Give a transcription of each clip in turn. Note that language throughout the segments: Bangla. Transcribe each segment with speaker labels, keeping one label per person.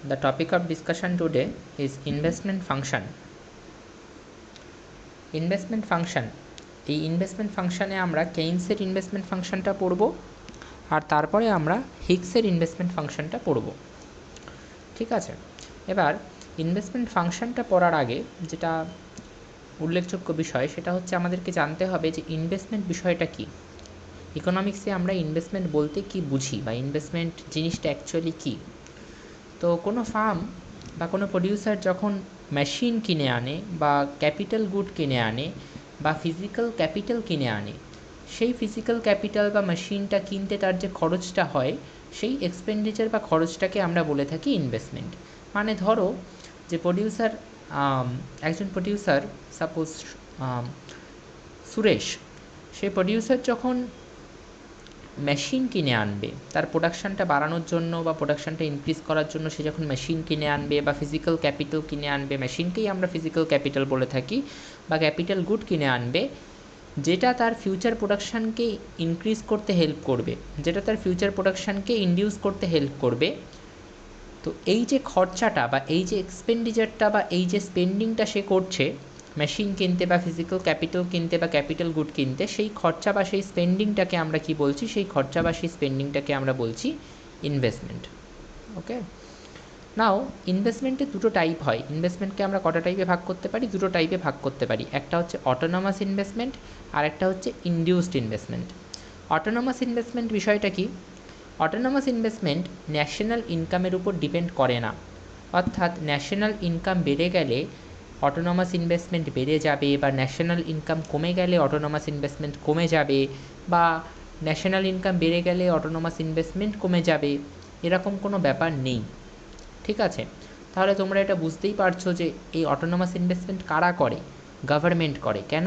Speaker 1: The topic of discussion today is investment function. Investment function, এই ইনভেস্টমেন্ট ফাংশানে আমরা কেইনসের ইনভেস্টমেন্ট ফাংশনটা পড়ব, আর তারপরে আমরা হিগসের ইনভেস্টমেন্ট ফাংশনটা পড়ব। ঠিক আছে, এবার ইনভেস্টমেন্ট ফাংশনটা পড়ার আগে যেটা উল্লেখযোগ্য বিষয় সেটা হচ্ছে আমাদেরকে জানতে হবে যে ইনভেস্টমেন্ট বিষয়টা কী। ইকোনমিক্সে আমরা ইনভেস্টমেন্ট বলতে কী বুঝি বা ইনভেস্টমেন্ট জিনিসটা অ্যাকচুয়ালি কী। তো কোনো ফার্ম বা কোনো প্রডিউসার যখন মেশিন কিনে আনে বা ক্যাপিটাল গুড কিনে আনে বা ফিজিক্যাল ক্যাপিটাল কিনে আনে, সেই ফিজিক্যাল ক্যাপিটাল বা মেশিনটা কিনতে তার যে খরচটা হয় সেই এক্সপেন্ডিচার বা খরচটাকে আমরা বলে থাকি ইনভেস্টমেন্ট। মানে ধরো যে প্রডিউসার, একজন প্রডিউসার, সাপোজ সুরেশ, সেই প্রডিউসার যখন মেশিন কিনে আনবে তার প্রোডাকশানটা বাড়ানোর জন্য বা প্রোডাকশানটা ইনক্রিজ করার জন্য, সে যখন মেশিন কিনে আনবে বা ফিজিক্যাল ক্যাপিটাল কিনে আনবে, মেশিনকেই আমরা ফিজিক্যাল ক্যাপিটাল বলে থাকি, বা ক্যাপিটাল গুড কিনে আনবে যেটা তার ফিউচার প্রোডাকশানকে ইনক্রিজ করতে হেল্প করবে, যেটা তার ফিউচার প্রোডাকশানকে ইনডিউস করতে হেল্প করবে। তো এই যে খরচাটা বা এই যে এক্সপেন্ডিচারটা বা এই যে স্পেন্ডিংটা সে করছে মেশিন কিনতে বা ফিজিক্যাল ক্যাপিটাল কিনতে বা ক্যাপিটাল গুড কিনতে, সেই খরচা বা সেই স্পেন্ডিংটাকে আমরা কি বলছি, সেই খরচা বা সেই স্পেন্ডিংটাকে আমরা বলছি ইনভেস্টমেন্ট। ওকে, নাও ইনভেস্টমেন্টের দুটো টাইপ হয়। ইনভেস্টমেন্টকে আমরা কটা টাইপে ভাগ করতে পারি? দুটো টাইপে ভাগ করতে পারি। একটা হচ্ছে অটোনমাস ইনভেস্টমেন্ট আর একটা হচ্ছে ইনডিউসড ইনভেস্টমেন্ট। অটোনমাস ইনভেস্টমেন্ট বিষয়টা কি? অটোনমাস ইনভেস্টমেন্ট ন্যাশনাল ইনকামের উপর ডিপেন্ড করে না, অর্থাৎ ন্যাশনাল ইনকাম বেড়ে গেলে অটোনমাস ইনভেস্টমেন্ট বেড়ে যাবে, বা ন্যাশনাল ইনকাম কমে গেলে অটোনমাস ইনভেস্টমেন্ট কমে যাবে, বা ন্যাশনাল ইনকাম বেড়ে গেলে অটোনমাস ইনভেস্টমেন্ট কমে যাবে, এরকম কোনো ব্যাপার নেই। ঠিক আছে, তাহলে তোমরা এটা বুঝতেই পারছো যে এই অটোনমাস ইনভেস্টমেন্ট কারা করে? গভর্নমেন্ট করে। কেন?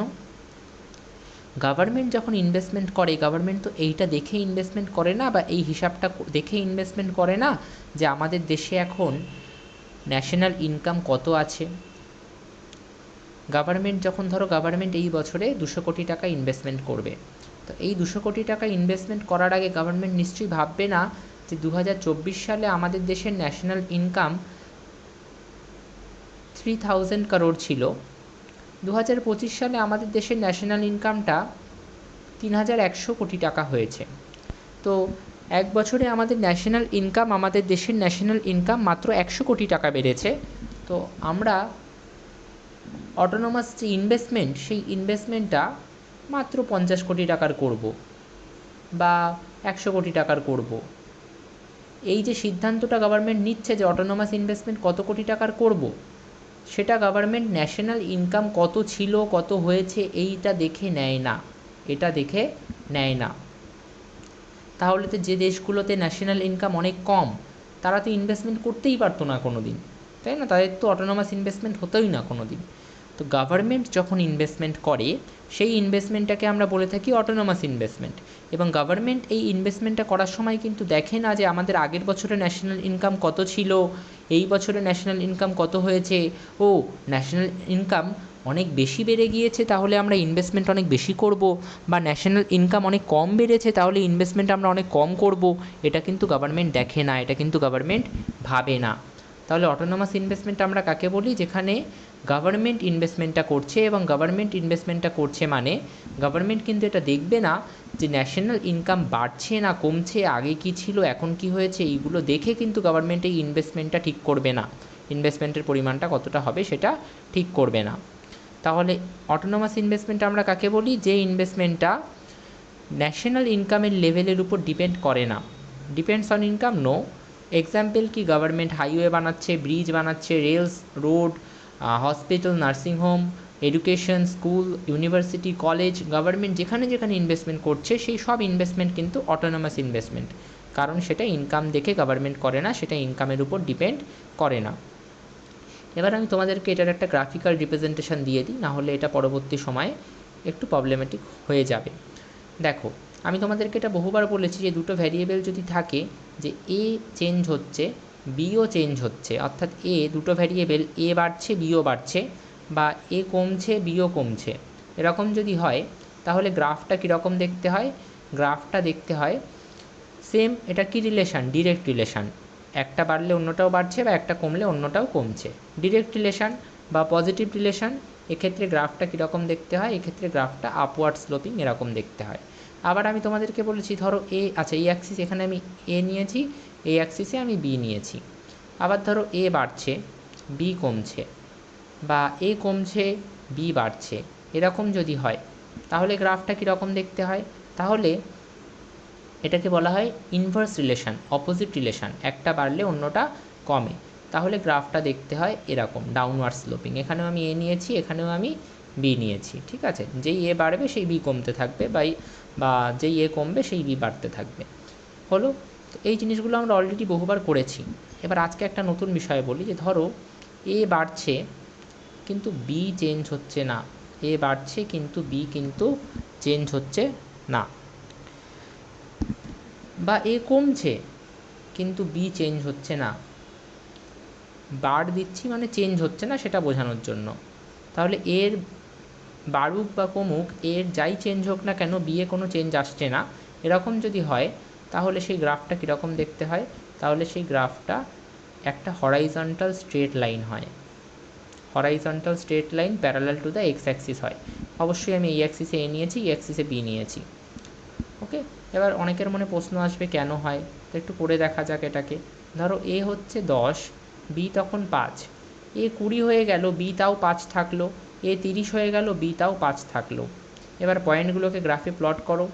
Speaker 1: গভর্নমেন্ট যখন ইনভেস্টমেন্ট করে, গভর্নমেন্ট তো এইটা দেখে ইনভেস্টমেন্ট করে না বা এই হিসাবটা দেখে ইনভেস্টমেন্ট করে না যে আমাদের দেশে এখন ন্যাশনাল ইনকাম কত আছে। গভর্নমেন্ট যখন, ধরো গভর্নমেন্ট এই বছরে 200 কোটি টাকা ইনভেস্টমেন্ট করবে, তো এই 200 কোটি টাকা ইনভেস্টমেন্ট করার আগে গভর্নমেন্ট নিশ্চয়ই ভাববে না যে 2024 সালে আমাদের দেশের ন্যাশনাল ইনকাম 3000 crore ছিল, 2025 সালে আমাদের দেশের ন্যাশনাল ইনকামটা 3100 কোটি টাকা হয়েছে। তো এক বছরে আমাদের ন্যাশনাল ইনকাম, আমাদের দেশের ন্যাশনাল ইনকাম মাত্র 100 কোটি টাকা বেড়েছে। তো আমরা অটোনমাস যে ইনভেস্টমেন্ট, সেই ইনভেস্টমেন্টটা মাত্র 50 কোটি টাকার করব বা 100 কোটি টাকার করব। এই যে সিদ্ধান্তটা গভর্নমেন্ট নিচ্ছে যে অটোনমাস ইনভেস্টমেন্ট কত কোটি টাকার করব, সেটা গভর্নমেন্ট ন্যাশনাল ইনকাম কত ছিল, কত হয়েছে এইটা দেখে নেয় না, এটা দেখে নেয় না। তাহলে তো যে দেশগুলোতে ন্যাশনাল ইনকাম অনেক কম, তারা তো ইনভেস্টমেন্ট করতেই পারতো না কোনো দিন, তাই না? তাদের তো অটোনমাস ইনভেস্টমেন্ট হতোই না কোনো দিন। তো গভর্নমেন্ট যখন ইনভেস্টমেন্ট করে, সেই ইনভেস্টমেন্টটাকে আমরা বলে থাকি অটোনমাস ইনভেস্টমেন্ট। এবং গভর্নমেন্ট এই ইনভেস্টমেন্টটা করার সময় কিন্তু দেখে না যে আমাদের আগের বছরে ন্যাশনাল ইনকাম কত ছিল, এই বছরে ন্যাশনাল ইনকাম কত হয়েছে, ও ন্যাশনাল ইনকাম অনেক বেশি বেড়ে গিয়েছে তাহলে আমরা ইনভেস্টমেন্ট অনেক বেশি করব, বা ন্যাশনাল ইনকাম অনেক কম বেড়েছে তাহলে ইনভেস্টমেন্ট আমরা অনেক কম করব। এটা কিন্তু গভর্নমেন্ট দেখে না, এটা কিন্তু গভর্নমেন্ট ভাবে না। তাহলে অটোনমাস ইনভেস্টমেন্ট আমরা কাকে বলি? যেখানে গভর্নমেন্ট ইনভেস্টমেন্টটা করছে, এবং গভর্নমেন্ট ইনভেস্টমেন্টটা করছে মানে গভর্নমেন্ট কিন্তু এটা দেখবে না যে ন্যাশনাল ইনকাম বাড়ছে না কমছে, আগে কী ছিল এখন কী হয়েছে, এইগুলো দেখে কিন্তু গভর্নমেন্ট এই ইনভেস্টমেন্টটা ঠিক করবে না, ইনভেস্টমেন্টের পরিমাণটা কতটা হবে সেটা ঠিক করবে না। তাহলে অটোনমাস ইনভেস্টমেন্ট আমরা কাকে বলি? যে ইনভেস্টমেন্টটা ন্যাশনাল ইনকামের লেভেলের উপর ডিপেন্ড করে না। Depends on income? No. Example কি? গভর্নমেন্ট হাইওয়ে বানাচ্ছে, ব্রিজ বানাচ্ছে, rails, road, hospital, nursing home, education, school, university, college, government যেখানে যেখানে ইনভেস্টমেন্ট করছে সেই সব ইনভেস্টমেন্ট কিন্তু অটোনমাস ইনভেস্টমেন্ট, কারণ সেটা ইনকাম দেখে গভর্নমেন্ট করে না, সেটা ইনকামের উপর ডিপেন্ড করে না। এবার আমি তোমাদেরকে এটার একটা গ্রাফিক্যাল রিপ্রেজেন্টেশন দিয়ে দিই, নাহলে এটা পরবর্তী সময়ে একটু প্রবলেমেটিক হয়ে যাবে। দেখো, আমি তোমাদেরকে এটা বহুবার বলেছি যে দুটো ভ্যারিয়েবল যদি থাকে, যে এ চেঞ্জ হচ্ছে, বিও চেঞ্জ হচ্ছে, অর্থাৎ দুটো ভ্যারিয়েবল এ বাড়ছে বিও বাড়ছে, বা এ কমছে বিও কমছে, এরকম যদি হয় তাহলে গ্রাফটা কীরকম দেখতে হয়? গ্রাফটা দেখতে হয় সেম। এটা কি রিলেশান? Direct relation. একটা বাড়লে অন্যটাও বাড়ছে বা একটা কমলে অন্যটাও কমছে। ডিরেক্ট রিলেশান বা পজিটিভ রিলেশান, এক্ষেত্রে গ্রাফটা কীরকম দেখতে হয়, এক্ষেত্রে গ্রাফটা আপওয়ার্ড স্লোপিং এরকম দেখতে হয়। আবার আমি তোমাদেরকে বলেছি ধরো এ, আচ্ছা এই অ্যাক্সিস এখানে আমি এ নিয়েছি, এই অ্যাক্সিসে আমি বি নিয়েছি। আবার ধরো এ বাড়ছে, বি কমছে, বা এ কমছে, বি বাড়ছে, এরকম যদি হয় তাহলে গ্রাফটা কীরকম দেখতে হয়? তাহলে এটাকে বলা হয় ইনভার্স রিলেশান, অপোজিট রিলেশান, একটা বাড়লে অন্যটা কমে। তাহলে গ্রাফটা দেখতে হয় এরকম ডাউনওয়ার্ড স্লোপিং। এখানেও আমি এ নিয়েছি, এখানেও আমি বি নিয়েছি, ঠিক আছে? যেই এ বাড়বে সেই বি কমতে থাকবে, বা যেই এ কমবে সেই বি বাড়তে থাকবে। হলো? তো এই জিনিসগুলো আমরা অলরেডি বহুবার করেছি। এবার আজকে একটা নতুন বিষয় বলি, যে ধরো এ বাড়ছে কিন্তু বি চেঞ্জ হচ্ছে না, এ বাড়ছে কিন্তু বি কিন্তু চেঞ্জ হচ্ছে না, বা এ কমছে কিন্তু বি চেঞ্জ হচ্ছে না। বাড় দিচ্ছি মানে চেঞ্জ হচ্ছে না সেটা বোঝানোর জন্য। তাহলে এর বাড়ুক বা কমুক, এর যাই চেঞ্জ হোক না কেন, বি এ কোনো চেঞ্জ আসছে না, এরকম যদি হয় তাহলে সেই গ্রাফটা কীরকম দেখতে হয়? তাহলে সেই গ্রাফটা একটা হরাইজন্টাল স্ট্রেট লাইন হয়। Horizontal straight line parallel to the X axis হয়। অবশ্যই আমি এই অ্যাক্সিসে এ নিয়েছি, এই অ্যাক্সিসে বি নিয়েছি। ওকে, এবার অনেকের মনে প্রশ্ন আসবে কেন হয়, তো একটু করে দেখা যাক এটাকে। ধরো এ হচ্ছে 10, বি তখন 5, এ 20 হয়ে গেল, বি তাও 5 থাকলো, এ 30 হয়ে গেল, বি তাও 5 থাকলো। এবার পয়েন্টগুলোকে গ্রাফে প্লট করো।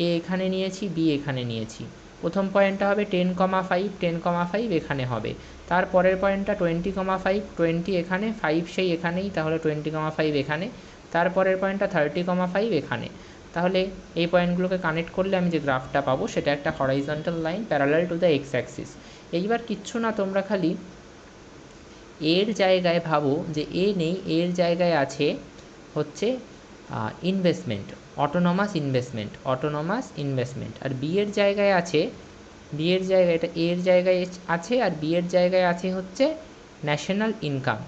Speaker 1: এ এখানে নিয়েছি, বি এখানে নিয়েছি। প্রথম পয়েন্টটা হবে 10,5, 10,5 এখানে হবে। তারপরের পয়েন্টটা 20,5, 20 এখানে, 5 সেই এখানেই, তাহলে 20,5 এখানে। তারপরের পয়েন্টটা 30,5 এখানে। তাহলে এই পয়েন্টগুলোকে কানেক্ট করলে আমি যে গ্রাফটা পাবো সেটা একটা horizontal line parallel to the X Axis. এইবার কিচ্ছু না, তোমরা খালি এর জায়গায় ভাবো যে এ নেই, এর জায়গায় আছে হচ্ছে ইনভেস্টমেন্ট, অটোনমাস ইনভেস্টমেন্ট। আর বি এর জায়গায় আছে, বি এর জায়গায়, এটা এর জায়গায় আছে, আর বি এর জায়গায় আছে হচ্ছে ন্যাশনাল ইনকাম।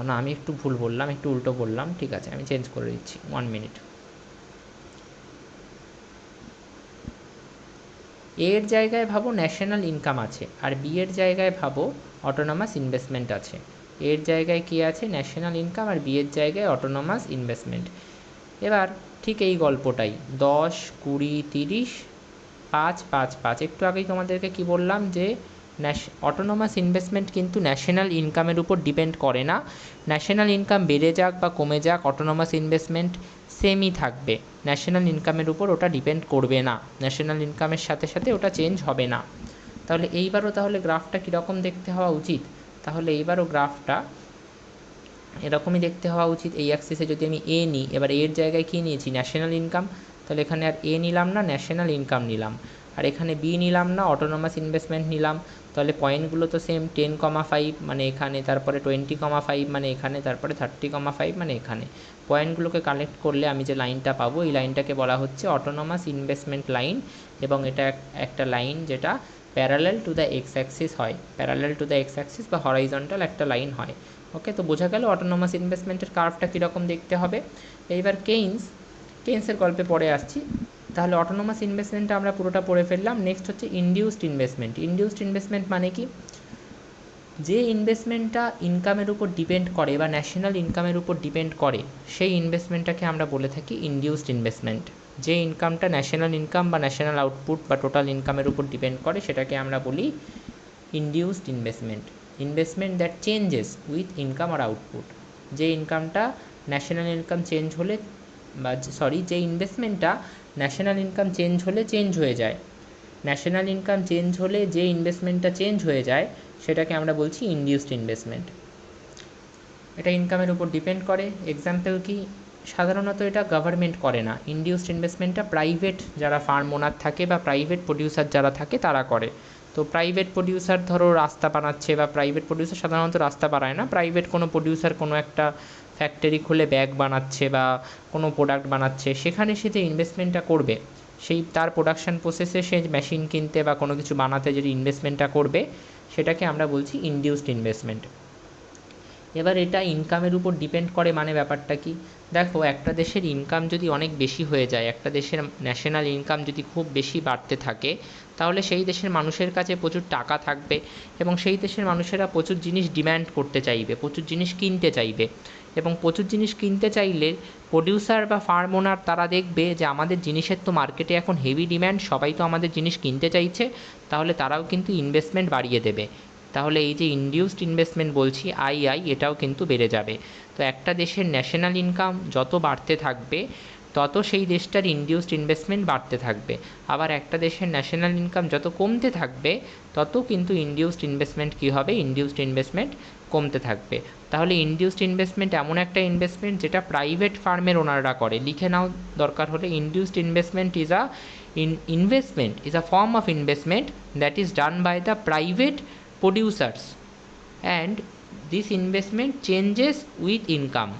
Speaker 1: না, আমি একটু ভুল বললাম, একটু উল্টো বললাম, ঠিক আছে আমি চেঞ্জ করে দিচ্ছি, 1 মিনিট। এর জায়গায় ভাবো ন্যাশনাল ইনকাম আছে, আর বি এর জায়গায় ভাবো অটোনমাস ইনভেস্টমেন্ট আছে। এর জায়গায় কী আছে? ন্যাশনাল ইনকাম, আর বি এর জায়গায় অটোনমাস ইনভেস্টমেন্ট। এবার ঠিক এই গল্পটাই 10, 20, 30, 5, 5, 5। একটু আগেই তোমাদেরকে কি বললাম যে অটোনমাস ইনভেস্টমেন্ট কিন্তু ন্যাশনাল ইনকামের উপর ডিপেন্ড করে না। ন্যাশনাল ইনকাম বেড়ে যাক বা কমে যাক, অটোনমাস ইনভেস্টমেন্ট সেমই থাকবে। ন্যাশনাল ইনকামের উপর ওটা ডিপেন্ড করবে না, ন্যাশনাল ইনকামের সাথে সাথে ওটা চেঞ্জ হবে না। তাহলে এইবারও তাহলে গ্রাফটা কীরকম দেখতে হওয়া উচিত? তাহলে এইবারও গ্রাফটা এরকমই দেখতে হওয়া উচিত। এই অ্যাক্সিসে যদি আমি এ নিই, এবার এর জায়গায় কী নিয়েছি? National income. তাহলে এখানে আর এ নিলাম না, ন্যাশনাল ইনকাম নিলাম। আর এখানে বি নিলাম না, অটোনমাস ইনভেস্টমেন্ট নিলাম। তাহলে পয়েন্টগুলো তো সেম, 10,5 মানে এখানে, তারপরে 20,5 মানে এখানে, তারপরে 30,5 মানে এখানে। পয়েন্টগুলোকে কালেক্ট করলে আমি যে লাইনটা পাবো, এই লাইনটাকে বলা হচ্ছে অটোনমাস ইনভেস্টমেন্ট লাইন, এবং এটা একটা লাইন যেটা parallel to the X axis হয়, parallel to the X axis বা হরাইজন্টাল একটা লাইন হয়। ওকে, তো বোঝা গেল অটোনমাস ইনভেস্টমেন্টের কার্ভটা কীরকম দেখতে হবে। এইবার কেইন্সের গল্পে পরে আসছি। তাহলে অটোনমাস ইনভেস্টমেন্টটা আমরা পুরোটা পড়ে ফেললাম। নেক্সট হচ্ছে ইনডিউসড ইনভেস্টমেন্ট। ইনডিউসড ইনভেস্টমেন্ট মানে কি? যে ইনভেস্টমেন্টটা ইনকামের উপর ডিপেন্ড করে বা ন্যাশনাল ইনকামের উপর ডিপেন্ড করে, সেই ইনভেস্টমেন্টটাকে আমরা বলে থাকি ইনডিউসড ইনভেস্টমেন্ট। যে ইনকামটা ন্যাশনাল ইনকাম বা ন্যাশনাল আউটপুট বা টোটাল ইনকামের উপর ডিপেন্ড করে, সেটাকে আমরা বলি induced investment. Investment that changes with income আর আউটপুট। যে ইনকামটা ন্যাশনাল ইনকাম চেঞ্জ হলে, বা যে ইনভেস্টমেন্টটা ন্যাশনাল ইনকাম চেঞ্জ হলে চেঞ্জ হয়ে যায়, ন্যাশনাল ইনকাম চেঞ্জ হলে যে ইনভেস্টমেন্টটা চেঞ্জ হয়ে যায় সেটাকে আমরা বলছি ইনডিউসড ইনভেস্টমেন্ট। এটা ইনকামের উপর ডিপেন্ড করে। এক্সাম্পল কি? সাধারণত এটা গভর্নমেন্ট করে না। ইনডিউসড ইনভেস্টমেন্টটা প্রাইভেট যারা ফার্ম ওনার থাকে বা প্রাইভেট প্রডিউসার যারা থাকে তারা করে। তো প্রাইভেট প্রডিউসার ধরো রাস্তা বানাচ্ছে, বা প্রাইভেট প্রডিউসার সাধারণত রাস্তা বানায় না, প্রাইভেট কোনো প্রডিউসার কোনো একটা ফ্যাক্টরি খুলে ব্যাগ বানাচ্ছে বা কোনো প্রোডাক্ট বানাচ্ছে, সেখানে সে যে ইনভেস্টমেন্টটা করবে, সেই তার প্রোডাকশান প্রসেসে সে মেশিন কিনতে বা কোনো কিছু বানাতে যে ইনভেস্টমেন্টটা করবে, সেটাকে আমরা বলছি ইনডিউসড ইনভেস্টমেন্ট। এবার এটা ইনকামের উপর ডিপেন্ড করে, মানে ব্যাপারটা কি, দেখো একটা দেশের ইনকাম যদি অনেক বেশি হয়ে যায়, একটা দেশের ন্যাশনাল ইনকাম যদি খুব বেশি বাড়তে থাকে, তাহলে সেই দেশের মানুষের কাছে প্রচুর টাকা থাকবে এবং সেই দেশের মানুষেরা প্রচুর জিনিস ডিম্যান্ড করতে চাইবে, প্রচুর জিনিস কিনতে চাইবে, এবং প্রচুর জিনিস কিনতে চাইলে প্রডিউসার বা ফার্ম ওনার তারা দেখবে যে আমাদের জিনিসের তো মার্কেটে এখন হেভি ডিম্যান্ড, সবাই তো আমাদের জিনিস কিনতে চাইছে, তাহলে তারাও কিন্তু ইনভেস্টমেন্ট বাড়িয়ে দেবে। তাহলে এই যে ইনডিউসড ইনভেস্টমেন্ট বলছি আইআই, এটাও কিন্তু বেড়ে যাবে। তো একটা দেশের ন্যাশনাল ইনকাম যত বাড়তে থাকবে তত সেই দেশটার ইনডিউসড ইনভেস্টমেন্ট বাড়তে থাকবে, আবার একটা দেশের ন্যাশনাল ইনকাম যত কমতে থাকবে তত কিন্তু ইনডিউসড ইনভেস্টমেন্ট কী হবে, ইনডিউসড ইনভেস্টমেন্ট কমতে থাকবে। তাহলে ইনডিউসড ইনভেস্টমেন্ট এমন একটা ইনভেস্টমেন্ট যেটা প্রাইভেট ফার্মের ওনাররা করে, লিখে নাও দরকার হলে, induced investment is a form of investment that is done by the private producers and this investment changes with income.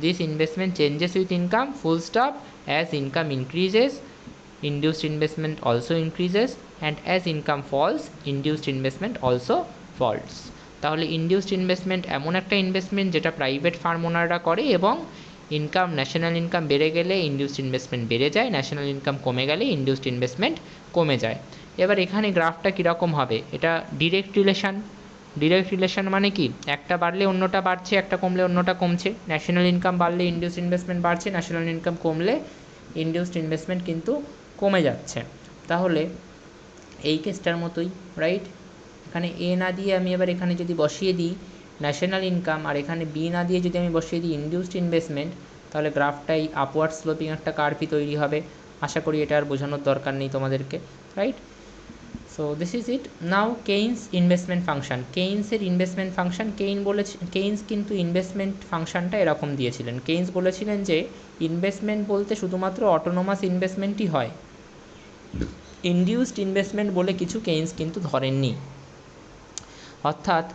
Speaker 1: This investment changes with income, full stop. As income increases, induced investment also increases, and as income falls, induced investment also falls. তাহলে ইনডিউসড ইনভেস্টমেন্ট এমন একটা ইনভেস্টমেন্ট যেটা প্রাইভেট ফার্ম ওনাররা করে, এবং ইনকাম, ন্যাশনাল ইনকাম বেড়ে গেলে ইনডিউসড ইনভেস্টমেন্ট বেড়ে যায়, ন্যাশনাল ইনকাম কমে গেলে ইনডিউসড ইনভেস্টমেন্ট কমে যায়। এবার এখানে গ্রাফটা কীরকম হবে, এটা ডিরেক্ট রিলেশন মানে কি, একটা বাড়লে অন্যটা বাড়ছে, একটা কমলে অন্যটা কমছে। ন্যাশনাল ইনকাম বাড়লে ইনডিউসড ইনভেস্টমেন্ট বাড়ছে, ন্যাশনাল ইনকাম কমলে ইনডিউসড ইনভেস্টমেন্ট কিন্তু কমে যাচ্ছে। তাহলে এই কেসটার মতোই, রাইট, এখানে এ না দিয়ে আমি এবার এখানে যদি বসিয়ে দিই ন্যাশনাল ইনকাম, আর এখানে বি না দিয়ে যদি আমি বসিয়ে দিই ইনডিউসড ইনভেস্টমেন্ট, তাহলে গ্রাফটাই আপওয়ার্ড স্লোপিং একটা কার্ভই তৈরি হবে। আশা করি এটা আর বোঝানোর দরকার নেই তোমাদেরকে, right. So this is it. Now Keynes investment function, কেইন্সের ইনভেস্টমেন্ট ফাংশন, কেইন্স কিন্তু ইনভেস্টমেন্ট ফাংশনটা এরকম দিয়েছিলেন। কেইন্স বলেছিলেন যে ইনভেস্টমেন্ট বলতে শুধুমাত্র অটোনোমাস ইনভেস্টমেন্টই হয়, ইনডিউসড ইনভেস্টমেন্ট বলে কিছু কেইন্স কিন্তু ধরেননি। অর্থাৎ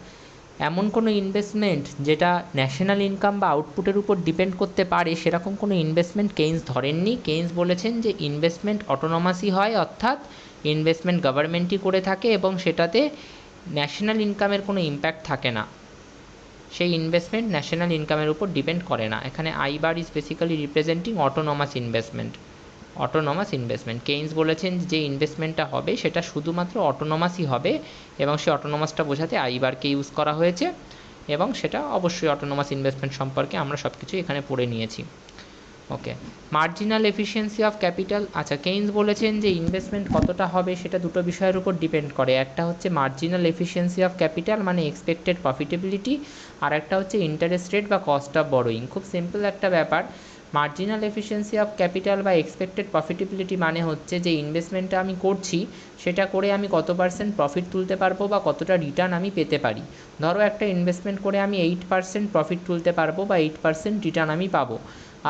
Speaker 1: এমন কোনো ইনভেস্টমেন্ট যেটা ন্যাশনাল ইনকাম বা আউটপুটের উপর ডিপেন্ড করতে পারে সেরকম কোনো ইনভেস্টমেন্ট কেইন্স ধরেননি। কেইন্স বলেছেন যে ইনভেস্টমেন্ট অটোনোমাসই হয়, অর্থাৎ ইনভেস্টমেন্ট গভর্নমেন্টই করে থাকে এবং সেটাতে ন্যাশনাল ইনকামের কোনো ইম্প্যাক্ট থাকে না, সেই ইনভেস্টমেন্ট ন্যাশনাল ইনকামের উপর ডিপেন্ড করে না। এখানে I bar is basically representing autonomous investment. Kaynes বলেছেন যে ইনভেস্টমেন্টটা হবে সেটা শুধুমাত্র অটোনোমাসই হবে, এবং সেই অটোনোমাসটা বোঝাতে আই বারকে ইউজ করা হয়েছে, এবং সেটা অবশ্যই অটোনোমাস ইনভেস্টমেন্ট সম্পর্কে আমরা সব কিছুই এখানে পড়ে নিয়েছি। ওকে, মার্জিনাল এফিসিয়েন্সি অফ ক্যাপিটাল। আচ্ছা, কেইন্স বলেছেন যে ইনভেস্টমেন্ট কতটা হবে সেটা দুটো বিষয়ের উপর ডিপেন্ড করে, একটা হচ্ছে মার্জিনাল এফিসিয়েন্সি অফ ক্যাপিটাল মানে এক্সপেক্টেড প্রফিটেবিলিটি, আর একটা হচ্ছে ইন্টারেস্ট রেট বা কস্ট অফ বরোয়িং। খুব সিম্পল একটা ব্যাপার, মার্জিনাল এফিসিয়েন্সি অফ ক্যাপিটাল বা এক্সপেক্টেড প্রফিটেবিলিটি মানে হচ্ছে যে ইনভেস্টমেন্টটা আমি করছি সেটা করে আমি কত পার্সেন্ট প্রফিট তুলতে পারবো বা কতটা রিটার্ন আমি পেতে পারি। ধরো একটা ইনভেস্টমেন্ট করে আমি 8% প্রফিট তুলতে পারবো বা 8% রিটার্ন আমি পাবো,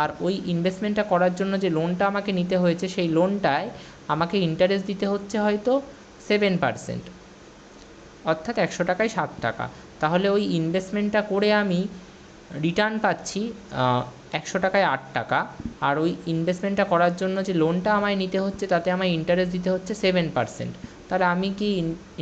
Speaker 1: আর ওই ইনভেস্টমেন্টটা করার জন্য যে লোনটা আমাকে নিতে হয়েছে সেই লোনটায় আমাকে ইন্টারেস্ট দিতে হচ্ছে হয়তো 7%, অর্থাৎ 100 টাকায় 7 টাকা। তাহলে ওই ইনভেস্টমেন্টটা করে আমি রিটার্ন পাচ্ছি 100 টাকায় 8 টাকা, আর ওই ইনভেস্টমেন্টটা করার জন্য যে লোনটা আমায় নিতে হচ্ছে তাতে আমায় ইন্টারেস্ট দিতে হচ্ছে 7%। তাহলে আমি কি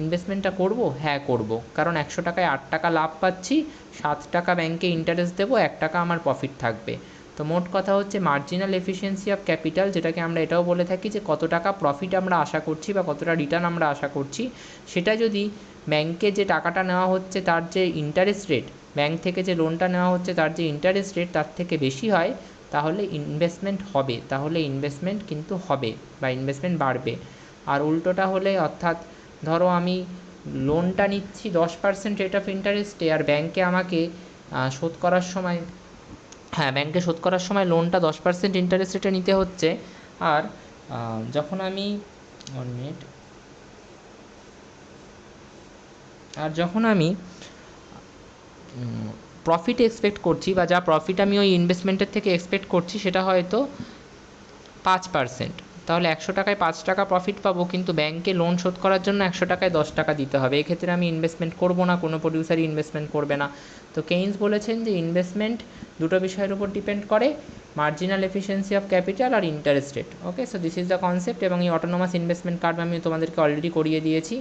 Speaker 1: ইনভেস্টমেন্টটা করব? হ্যাঁ করব, কারণ 100 টাকায় 8 টাকা লাভ পাচ্ছি, 7 টাকা ব্যাংকে ইন্টারেস্ট দেবো, 1 টাকা আমার প্রফিট থাকবে। তো মোট কথা হচ্ছে মার্জিনাল এফিসিয়েন্সি অফ ক্যাপিটাল, যেটাকে আমরা এটাও বলে থাকি যে কত টাকা প্রফিট আমরা আশা করছি বা কতটা রিটার্ন আমরা আশা করছি, সেটা যদি ব্যাংকে যে টাকাটা নেওয়া হচ্ছে তার যে ইন্টারেস্ট রেট, ব্যাংক থেকে যে লোনটা নেওয়া হচ্ছে তার যে ইন্টারেস্ট রেট তার থেকে বেশি হয়, তাহলে ইনভেস্টমেন্ট হবে, তাহলে ইনভেস্টমেন্ট কিন্তু হবে বা ইনভেস্টমেন্ট বাড়বে। আর উল্টোটা হলে, অর্থাৎ ধরো আমি লোনটা নিচ্ছি 10% রেট অফ ইন্টারেস্টে, আর ব্যাংকে আমাকে শোধ করার সময়, ব্যাংকে শোধ করার সময় লোনটা 10% ইন্টারেস্ট রেটে নিতে হচ্ছে, আর যখন আমি প্রফিট এক্সপেক্ট করছি বা যা প্রফিট আমি ওই ইনভেস্টমেন্টের থেকে এক্সপেক্ট করছি সেটা হয়তো 5%, তাহলে 100 টাকায় 5 টাকা প্রফিট পাবো, কিন্তু ব্যাংকে লোন শোধ করার জন্য 100 টাকায় 10 টাকা দিতে হবে। এক্ষেত্রে আমি ইনভেস্টমেন্ট করব না, কোনো প্রডিউসারই ইনভেস্টমেন্ট করবে না। তো কেইন্স বলেছেন যে ইনভেস্টমেন্ট দুটো বিষয়ের উপর ডিপেন্ড করে, মার্জিনাল এফিসিয়েন্সি অফ ক্যাপিটাল আর interest rate. Okay, so this is the concept, এবং এই অটোনোমাস ইনভেস্টমেন্ট কার্ভ আমি তোমাদেরকে অলরেডি করিয়ে দিয়েছি।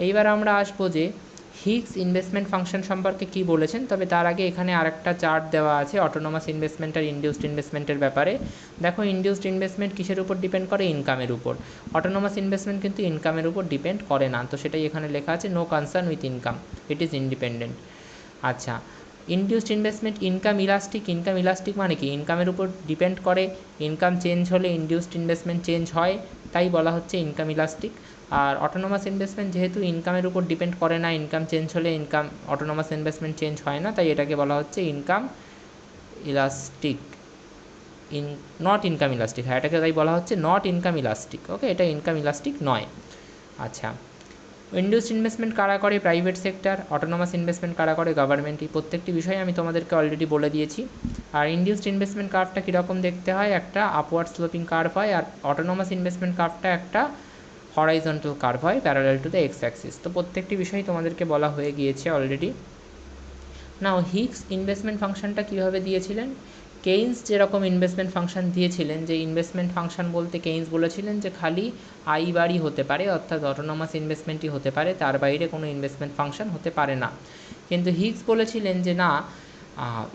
Speaker 1: এইবার আমরা আসবো যে হিগস ইনভেস্টমেন্ট ফাংশন সম্পর্কে কি বলেছেন, তবে তার আগে এখানে আরেকটা চার্ট দেওয়া আছে অটোনোমাস ইনভেস্টমেন্ট আর ইনডিউসড ইনভেস্টমেন্টের ব্যাপারে। দেখো ইনডিউসড ইনভেস্টমেন্ট কিসের উপর ডিপেন্ড করে, ইনকামের উপর। অটোনোমাস ইনভেস্টমেন্ট কিন্তু ইনকামের উপর ডিপেন্ড করে না, তো সেটাই এখানে লেখা আছে, no concern with income, it is independent. আচ্ছা, induced investment income elastic. Income elastic মানে কি, ইনকামের উপর ডিপেন্ড করে, ইনকাম চেঞ্জ হলে ইনডিউসড ইনভেস্টমেন্ট চেঞ্জ হয়, তাই বলা হচ্ছে ইনকাম ইলাস্টিক। আর অটোনোমাস ইনভেস্টমেন্ট যেহেতু ইনকামের উপর ডিপেন্ড করে না, ইনকাম চেঞ্জ হলে অটোনোমাস ইনভেস্টমেন্ট চেঞ্জ হয় না, তাই এটাকে বলা হচ্ছে income elastic. Not income elastic, হ্যাঁ এটাকে তাই বলা হচ্ছে নট ইনকাম ইলাস্টিক। ওকে, এটা ইনকাম ইলাস্টিক নয়। আচ্ছা, ইনডিউসড ইনভেস্টমেন্ট কারা করে, প্রাইভেট সেক্টর। অটোনোমাস ইনভেস্টমেন্ট কারা করে, গভর্নমেন্ট। এই প্রত্যেকটি বিষয়ে আমি তোমাদেরকে অলরেডি বলে দিয়েছি। আর ইনডিউসড ইনভেস্টমেন্ট কার্ভটা কীরকম দেখতে হয়, একটা আপওয়ার্ড স্লোপিং কার্ভ হয়, আর অটোনোমাস ইনভেস্টমেন্ট কার্ভটা একটা হরাইজন্টাল কার্ভ হয়, parallel to the X Axis. তো প্রত্যেকটি বিষয় তোমাদেরকে বলা হয়ে গিয়েছে অলরেডি। নাও হিগস ইনভেস্টমেন্ট ফাংশনটা কীভাবে দিয়েছিলেন, কেইন্স যেরকম ইনভেস্টমেন্ট ফাংশন দিয়েছিলেন, যে ইনভেস্টমেন্ট ফাংশন বলতে কেইন্স বলেছিলেন যে খালি আই বারই হতে পারে, অর্থাৎ অটোনোমাস ইনভেস্টমেন্টই হতে পারে, তার বাইরে কোনো ইনভেস্টমেন্ট ফাংশন হতে পারে না। কিন্তু হিগস বলেছিলেন যে না,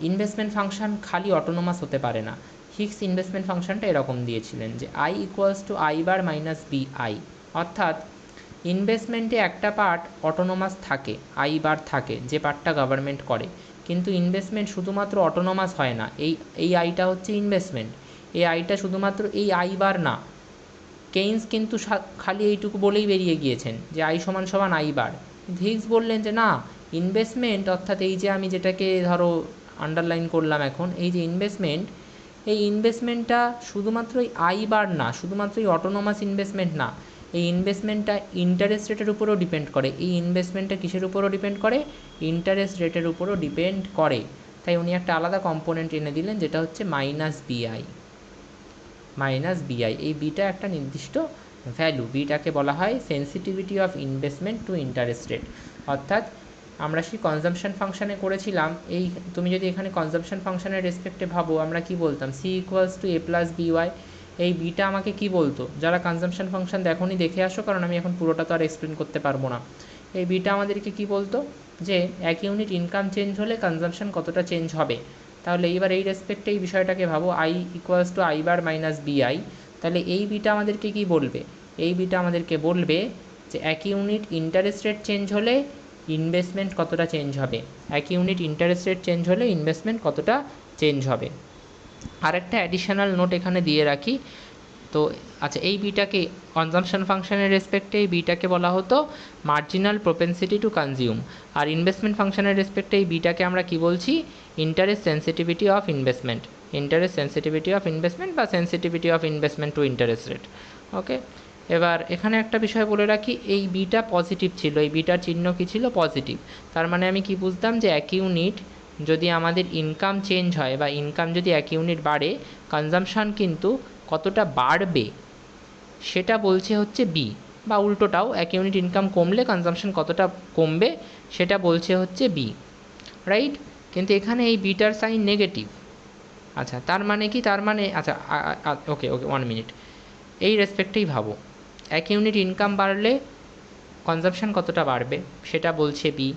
Speaker 1: ইনভেস্টমেন্ট ফাংশন খালি অটোনোমাস হতে পারে না। হিগস ইনভেস্টমেন্ট ফাংশনটা এরকম দিয়েছিলেন যে I equals to I bar minus B I, অর্থাৎ ইনভেস্টমেন্টে একটা পার্ট অটোনোমাস থাকে, আই বার থাকে, যে পার্টটা গভর্নমেন্ট করে। কিন্তু ইনভেস্টমেন্ট শুধুমাত্র অটোনোমাস হয় না, এই আইটা হচ্ছে ইনভেস্টমেন্ট, এই আইটা শুধুমাত্র এই আই বার না। কেইন্স কিন্তু খালি এইটুকু বলেই বেরিয়ে গিয়েছেন যে আই সমান সমান আই বার। হিগস বললেন যে না, ইনভেস্টমেন্ট অর্থাৎ এই যে আমি যেটাকে ধরো আন্ডারলাইন করলাম এখন, এই যে ইনভেস্টমেন্ট, এই ইনভেস্টমেন্টটা শুধুমাত্র এই আই বার না, শুধুমাত্র এই অটোনোমাস ইনভেস্টমেন্ট না, এই ইনভেস্টমেন্টটা ইন্টারেস্ট রেটের উপরও ডিপেন্ড করে। এই ইনভেস্টমেন্টটা কিসের উপরও ডিপেন্ড করে, ইন্টারেস্ট রেটের উপরও ডিপেন্ড করে। তাই উনি একটা আলাদা কম্পোনেন্ট এনে দিলেন, যেটা হচ্ছে মাইনাস বিআই। মাইনাস বিআই, এই বিটা একটা নির্দিষ্ট ভ্যালু, বিটাকে বলা হয় sensitivity of investment to interest rate. অর্থাৎ আমরা সেই কনজাম্পশন ফাংশানে করেছিলাম, এই তুমি যদি এখানে কনজাম্পশন ফাংশনের রেসপেক্টে ভাবো, আমরা কি বলতাম, C equals to A plus B Y. এই বিটা আমাকে কি বলতো, যারা কনজাম্পশন ফাংশন দেখোনি দেখে আসো, কারণ আমি এখন পুরোটা তো আর এক্সপ্লেন করতে পারবো না। এই বিটা আমাদেরকে কি বলতো, যে এক ইউনিট ইনকাম চেঞ্জ হলে কনজাম্পশন কতটা চেঞ্জ হবে। তাহলে এইবার এই রেসপেক্টে এই বিষয়টাকে ভাবো, I equals to I bar minus বিআই। তাহলে এই বিটা আমাদেরকে কি বলবে, এই বিটা আমাদেরকে বলবে যে এক ইউনিট ইন্টারেস্ট রেট চেঞ্জ হলে ইনভেস্টমেন্ট কতটা চেঞ্জ হবে, এক ইউনিট ইন্টারেস্ট রেট চেঞ্জ হলে ইনভেস্টমেন্ট কতটা চেঞ্জ হবে। আরেকটা অ্যাডিশনাল নোট এখানে দিয়ে রাখি। তো আচ্ছা, এই বিটাকে কনজাম্পশন ফাংশনের রেসপেক্টে এই বিটাকে বলা হতো মার্জিনাল প্রোপেন্সিটি টু কনজিউম, আর ইনভেস্টমেন্ট ফাংশনের রেসপেক্টে এই বিটাকে আমরা কি বলছি, interest sensitivity of investment, interest sensitivity of investment বা sensitivity of investment to interest rate. Okay, এবার এখানে একটা বিষয় বলে রাখি, এই বিটা পজিটিভ ছিল, এই বিটার চিহ্ন কী ছিল, পজিটিভ। তার মানে আমি কি বুঝতাম, যে এক ইউনিট যদি আমাদের ইনকাম চেঞ্জ হয় বা ইনকাম যদি এক ইউনিট বাড়ে, কনজাম্পশান কিন্তু কতটা বাড়বে সেটা বলছে হচ্ছে বি, বা উল্টোটাও, এক ইউনিট ইনকাম কমলে কনজাম্পশন কতটা কমবে সেটা বলছে হচ্ছে বি, রাইট। কিন্তু এখানে এই বিটার সাইন নেগেটিভ। আচ্ছা, তার মানে কি, তার মানে আচ্ছা ওকে 1 মিনিট, এই রেসপেক্টেই ভাবো, এক ইউনিট ইনকাম বাড়লে কনজাম্পশন কতটা বাড়বে সেটা বলছে বি,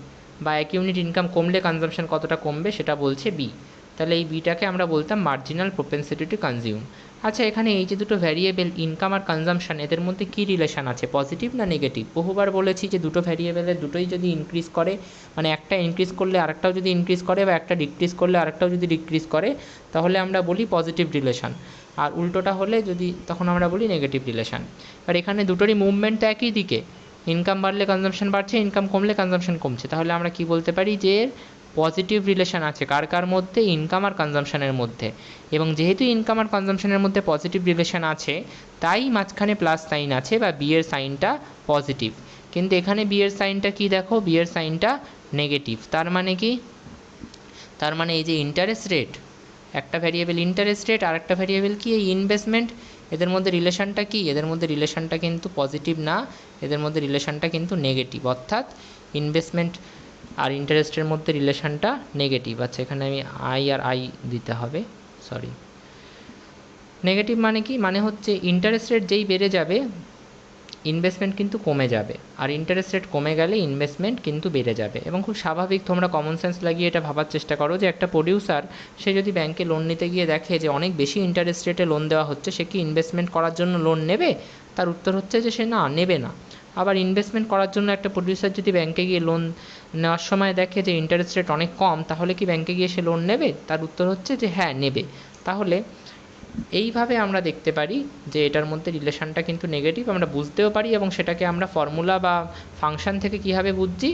Speaker 1: বা এক ইউনিট ইনকাম কমলে কনজাম্পশন কতটা কমবে সেটা বলছে বি। তাহলে এই বিটাকে আমরা বলতাম মার্জিনাল প্রোপেন্সিটি টু কনজিউম। আচ্ছা, এখানে এই যে দুটো ভ্যারিয়েবল ইনকাম আর কনজাম্পশন, এদের মধ্যে কী রিলেশান আছে, পজিটিভ না নেগেটিভ। বহুবার বলেছি যে দুটো ভ্যারিয়েবলের দুটোই যদি ইনক্রিজ করে, মানে একটা ইনক্রিজ করলে আরেকটাও যদি ইনক্রিজ করে, বা একটা ডিক্রিজ করলে আরেকটাও যদি ডিক্রিজ করে, তাহলে আমরা বলি পজিটিভ রিলেশান, আর উল্টোটা হলে যদি, তখন আমরা বলি নেগেটিভ রিলেশান। আর এখানে দুটোরই মুভমেন্ট তো একই দিকে, ইনকাম বাড়লে কনজাম্পশন বাড়ছে, ইনকাম কমলে কনজাম্পশন কমছে, তাহলে আমরা কি বলতে পারি, যে পজিটিভ রিলেশান আছে কার কার মধ্যে, ইনকাম আর কনজাম্পশনের মধ্যে। এবং যেহেতু ইনকাম আর কনজাম্পশনের মধ্যে পজিটিভ রিলেশান আছে, তাই মাঝখানে প্লাস সাইন আছে, বা বি এর সাইনটা পজিটিভ। কিন্তু এখানে বি এর সাইনটা কি দেখো, বি এর সাইনটা নেগেটিভ। তার মানে কি, তার মানে এই যে ইন্টারেস্ট রেট, একটা ভ্যারিয়েবল ইন্টারেস্ট রেট আর একটা ভ্যারিয়েবল কি, এই ইনভেস্টমেন্ট, এদের মধ্যে রিলেশানটা কি, এদের মধ্যে রিলেশানটা কিন্তু পজিটিভ না, এদের মধ্যে রিলেশানটা কিন্তু নেগেটিভ। অর্থাৎ ইনভেস্টমেন্ট আর ইন্টারেস্টের মধ্যে রিলেশানটা নেগেটিভ। আচ্ছা, এখানে আমি আই আর আই দিতে হবে, সরি। নেগেটিভ মানে কি, মানে হচ্ছে ইন্টারেস্ট রেট যেই বেড়ে যাবে, ইনভেস্টমেন্ট কিন্তু কমে যাবে, আর ইন্টারেস্ট রেট কমে গেলে ইনভেস্টমেন্ট কিন্তু বেড়ে যাবে। এবং খুব স্বাভাবিক, তোমরা কমন সেন্স লাগিয়ে এটা ভাবার চেষ্টা করো যে একটা প্রডিউসার সে যদি ব্যাংকে লোন নিতে গিয়ে দেখে যে অনেক বেশি ইন্টারেস্ট রেটে লোন দেওয়া হচ্ছে, সে কি ইনভেস্টমেন্ট করার জন্য লোন নেবে? তার উত্তর হচ্ছে যে সে না, নেবে না। আবার ইনভেস্টমেন্ট করার জন্য একটা প্রডিউসার যদি ব্যাংকে গিয়ে লোন নেওয়ার সময় দেখে যে ইন্টারেস্ট রেট অনেক কম, তাহলে কি ব্যাংকে গিয়ে সে লোন নেবে? তার উত্তর হচ্ছে যে হ্যাঁ, নেবে। তাহলে এইভাবে আমরা দেখতে পারি যে এটার মধ্যে রিলেশনটা কিন্তু নেগেটিভ, আমরা বুঝতেও পারি, এবং সেটাকে আমরা ফর্মুলা বা ফাংশন থেকে কীভাবে বুঝছি,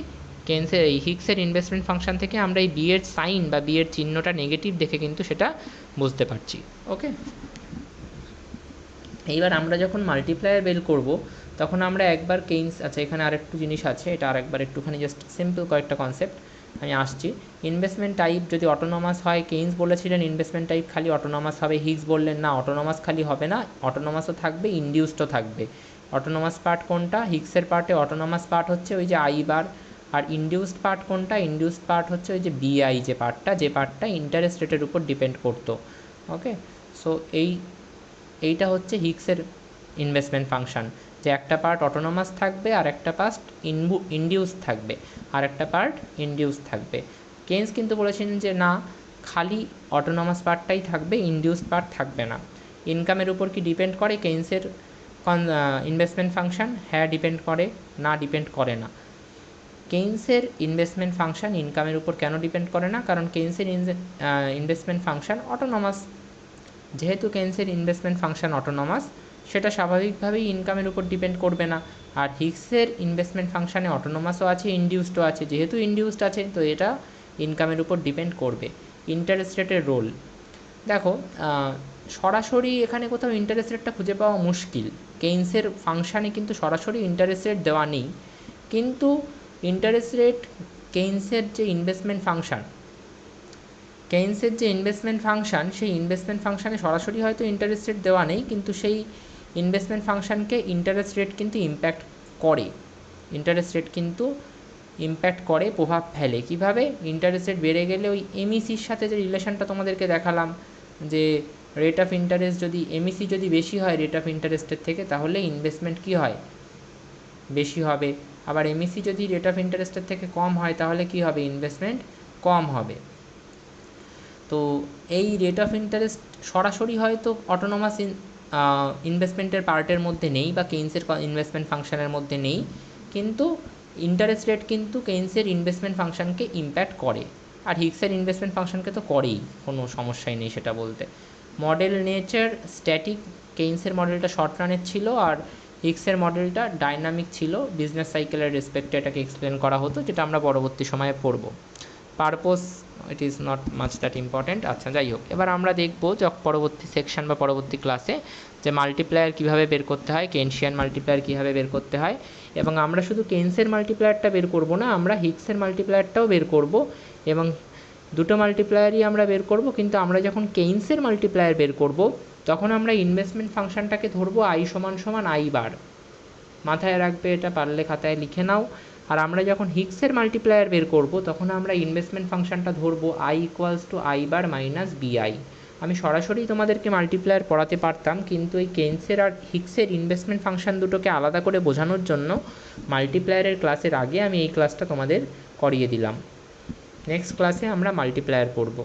Speaker 1: কেন্সের এই হিক্সের ইনভেস্টমেন্ট ফাংশন থেকে আমরা এই বি এর সাইন বা বি এর চিহ্নটা নেগেটিভ দেখে কিন্তু সেটা বুঝতে পারছি। ওকে, এইবার আমরা যখন মাল্টিপ্লায়ার বের করব তখন আমরা একবার কেইন্স, আচ্ছা এখানে আরেকটু জিনিস আছে, এটা আরেকবার একটুখানি জাস্ট সিম্পল কয়েকটা কনসেপ্ট আমি আসছি। ইনভেস্টমেন্ট টাইপ যদি অটোনোমাস হয়, কেইন্স বলেছিলেন ইনভেস্টমেন্ট টাইপ খালি অটোনোমাস হবে, হিগস বললেন না, অটোনোমাস খালি হবে না, অটোনোমাসও থাকবে, ইনডিউসডও থাকবে। অটোনোমাস পার্ট কোনটা? হিগসের পার্টে অটোনোমাস পার্ট হচ্ছে ওই যে আই বার, আর ইনডিউসড পার্ট কোনটা? ইনডিউসড পার্ট হচ্ছে ওই যে বিআই, যে পার্টটা ইন্টারেস্ট রেটের উপর ডিপেন্ড করতো। ওকে, সো এইটা হচ্ছে হিগসের ইনভেস্টমেন্ট ফাংশন, যে একটা পার্ট অটোনোমাস থাকবে আর একটা পার্ট ইনডিউস থাকবে, আর একটা পার্ট ইনডিউস থাকবে। কেইন্স কিন্তু বলেছেন যে না, খালি অটোনোমাস পার্টটাই থাকবে, ইনডিউস পার্ট থাকবে না। ইনকামের উপর কি ডিপেন্ড করে কেইন্সের ইনভেস্টমেন্ট ফাংশন? হ্যাঁ ডিপেন্ড করে, না ডিপেন্ড করে না। কেইন্সের ইনভেস্টমেন্ট ফাংশন ইনকামের উপর কেন ডিপেন্ড করে না? কারণ কেইন্সের ইনভেস্টমেন্ট ফাংশন অটোনোমাস। যেহেতু কেইন্সের ইনভেস্টমেন্ট ফাংশন অটোনোমাস, সেটা স্বাভাবিকভাবেই ইনকামের উপর ডিপেন্ড করবে না। আর হিগসের ইনভেস্টমেন্ট ফাংশানে অটোনোমাসও আছে, ইনডিউসডও আছে, যেহেতু ইনডিউসড আছে তো এটা ইনকামের উপর ডিপেন্ড করবে। ইন্টারেস্ট রেটের রোল দেখো, সরাসরি এখানে কোথাও ইন্টারেস্ট রেটটা খুঁজে পাওয়া মুশকিল। কেইন্সের ফাংশানে কিন্তু সরাসরি ইন্টারেস্ট রেট দেওয়া নেই, কিন্তু ইন্টারেস্ট রেট কেইন্সের যে ইনভেস্টমেন্ট ফাংশান সেই ইনভেস্টমেন্ট ফাংশানে সরাসরি হয়তো ইন্টারেস্ট রেট দেওয়া নেই, কিন্তু সেই ইনভেস্টমেন্ট ফাংশানকে ইন্টারেস্ট রেট কিন্তু ইম্প্যাক্ট করে, প্রভাব ফেলে। কিভাবে? ইন্টারেস্ট রেট বেড়ে গেলে ওই এমইসির সাথে যে রিলেশনটা তোমাদেরকে দেখালাম, যে রেট অফ ইন্টারেস্ট যদি এমইসি যদি বেশি হয় রেট অফ ইন্টারেস্টের থেকে, তাহলে ইনভেস্টমেন্ট কী হয়? বেশি হবে। আবার এমইসি যদি রেট অফ ইন্টারেস্টের থেকে কম হয় তাহলে কী হবে? ইনভেস্টমেন্ট কম হবে। তো এই রেট অফ ইন্টারেস্ট সরাসরি হয়তো অটোনোমাস ইনভেস্টমেন্টের পার্টের মধ্যে নেই বা কেইন্সের ইনভেস্টমেন্ট ফাংশনের মধ্যে নেই, কিন্তু ইন্টারেস্ট রেট কিন্তু কেইন্সের ইনভেস্টমেন্ট ফাংশনকে ইম্প্যাক্ট করে, আর হিগসের ইনভেস্টমেন্ট ফাংশনকে তো করেই, কোনো সমস্যাই নেই সেটা বলতে। মডেল নেচার স্ট্যাটিক, কেইন্সের মডেলটা শর্ট রানের ছিল আর হিগসের মডেলটা ডাইনামিক ছিল, বিজনেস সাইকেলের রেসপেক্টে এটাকে এক্সপ্লেন করা হতো, যেটা আমরা পরবর্তী সময়ে পড়ব। Purpose it is not much that important. আচ্ছা যাই হোক, এবার আমরা দেখব যে পরবর্তী সেকশন বা পরবর্তী ক্লাসে যে মাল্টিপ্লায়ার কীভাবে বের করতে হয়, কেইনশিয়ান মাল্টিপ্লায়ার কীভাবে বের করতে হয়, এবং আমরা শুধু কেইন্সের মাল্টিপ্লায়ারটা বের করব না, আমরা হিগসের মাল্টিপ্লায়ারটাও বের করব, এবং দুটো মাল্টিপ্লায়ারই আমরা বের করব। কিন্তু আমরা যখন কেইন্সের মাল্টিপ্লায়ার বের করব তখন আমরা ইনভেস্টমেন্ট ফাংশনটাকে ধরবো আই সমান সমান আই বার, মাথায় রাখবে, এটা পারলে খাতায় লিখে নাও। আর আমরা যখন হিগসের মাল্টিপ্লায়ার বের করব তখন আমরা ইনভেস্টমেন্ট ফাংশনটা ধরবো I equals to I bar minus বিআই। আমি সরাসরি তোমাদেরকে মাল্টিপ্লায়ার পড়াতে পারতাম, কিন্তু এই কেইন্সের আর হিগসের ইনভেস্টমেন্ট ফাংশন দুটোকে আলাদা করে বোঝানোর জন্য মাল্টিপ্লায়ারের ক্লাসের আগে আমি এই ক্লাসটা তোমাদের করিয়ে দিলাম। নেক্সট ক্লাসে আমরা মাল্টিপ্লায়ার পড়ব।